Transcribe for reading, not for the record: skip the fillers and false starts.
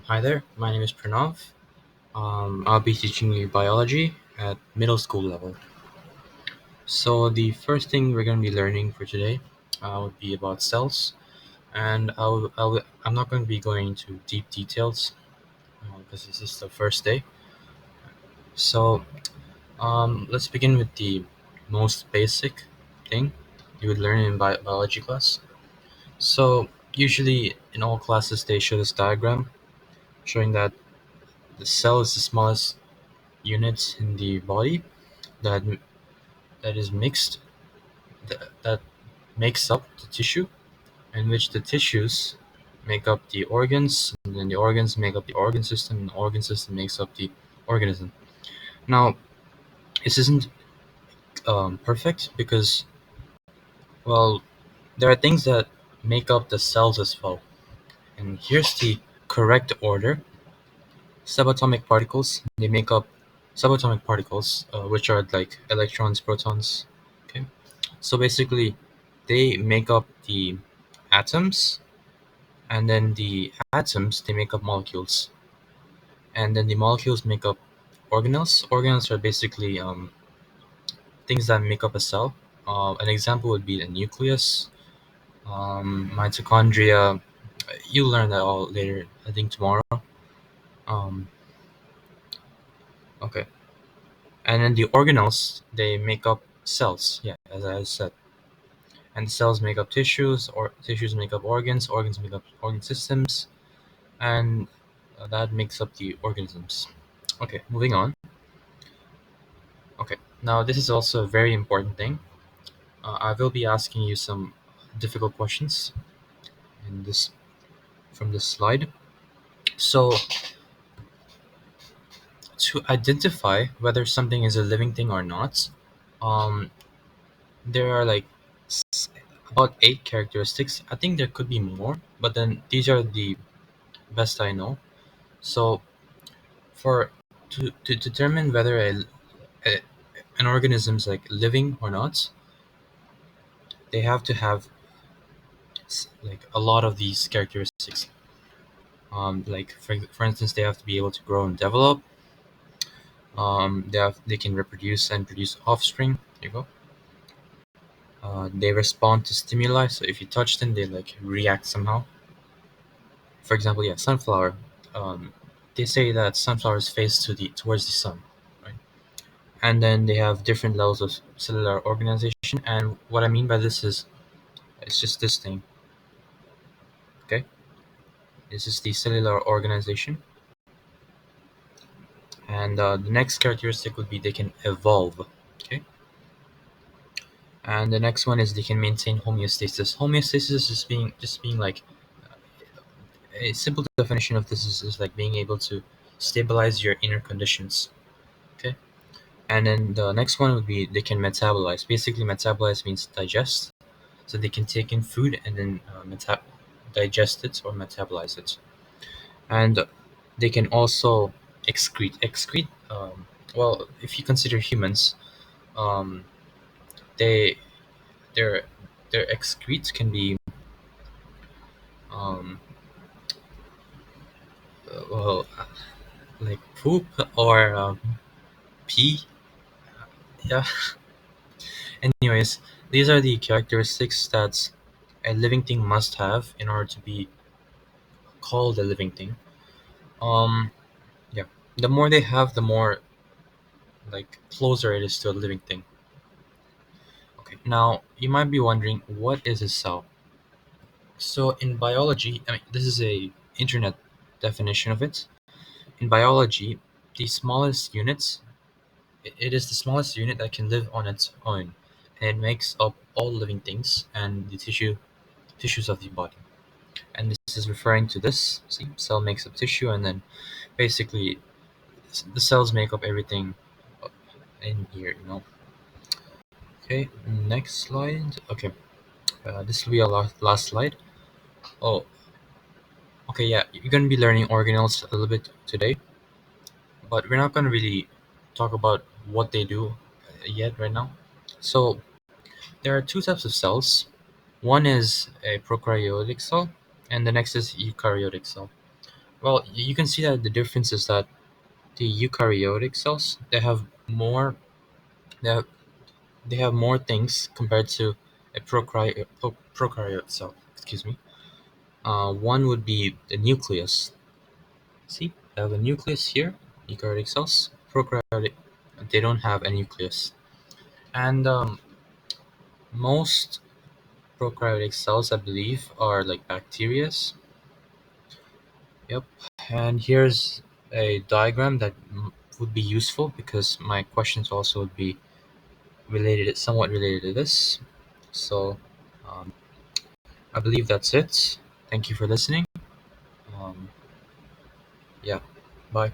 Hi there, my name is Pranav. I'll be teaching you biology at middle school level. So the first thing we're going to be learning for today would be about cells, and I'm not going to be going into deep details because this is the first day. So let's begin with the most basic thing you would learn in biology class. So usually in all classes they show this diagram showing that the cell is the smallest unit in the body that that is mixed that makes up the tissue, in which the tissues make up the organs, and then the organs make up the organ system, and the organ system makes up the organism. Now, this isn't perfect because, well, there are things that make up the cells as well. And here's the correct order. Subatomic particles, they make up subatomic particles, which are like electrons, protons. Okay, so basically, they make up the atoms, and then the atoms they make up molecules, and then the molecules make up organelles. Organelles are basically things that make up a cell. An example would be the nucleus, mitochondria. You'll learn that all later, I think tomorrow. um, okay, and then the organelles they make up cells, yeah, as I said. And cells make up tissues, or tissues make up organs, organs make up organ systems, and that makes up the organisms. Okay, moving on. Okay, now this is also a very important thing. I will be asking you some difficult questions in this from this slide. So, to identify whether something is a living thing or not, um, there are like s- about 8 characteristics. I think there could be more, but then these are the best I know. So, for to determine whether a an organism is like living or not, they have to have like a lot of these characteristics. Like for instance, they have to be able to grow and develop. They can reproduce and produce offspring. There you go. They respond to stimuli. So if you touch them, they like react somehow. For example, yeah, sunflower. Um, they say that sunflowers face towards the sun, right? And then they have different levels of cellular organization. And what I mean by this is, it's just this thing. Okay, this is the cellular organization. And the next characteristic would be they can evolve. Okay, and the next one is they can maintain homeostasis. Homeostasis is being like a simple definition of this is like being able to stabilize your inner conditions. Okay, and then the next one would be they can metabolize. Basically, metabolize means digest, so they can take in food and then digest it or metabolize it, and they can also excrete. Excrete. Well, if you consider humans, um, they their their excretes can be um, well, like poop or pee. Yeah. Anyways, these are the characteristics that a living thing must have in order to be called a living thing. Um, yeah. The more they have, the more like closer it is to a living thing. Okay. Now you might be wondering, what is a cell? So in biology, I mean, this is a internet definition of it. In biology, the smallest units, it is the smallest unit that can live on its own, and it makes up all living things and the tissues of the body. And this is referring to this. See, cell makes up tissue, and then basically the cells make up everything in here. Okay, next slide. Okay, this will be our last slide. Oh, okay, yeah, you're gonna be learning organelles a little bit today, but we're not gonna really talk about what they do yet right now. So there are two types of cells. One is a prokaryotic cell, and the next is eukaryotic cell. Well, you can see that the difference is that the eukaryotic cells, they have, they have more things compared to a prokaryote cell. Excuse me. One would be the nucleus. See, I have a nucleus here. Eukaryotic cells. Prokaryotic, they don't have a nucleus. And most prokaryotic cells, I believe, are like bacterias. Yep. And here's a diagram that would be useful because my questions also would be somewhat related to this. So, um, I believe that's it. Thank you for listening. Um, yeah. Bye.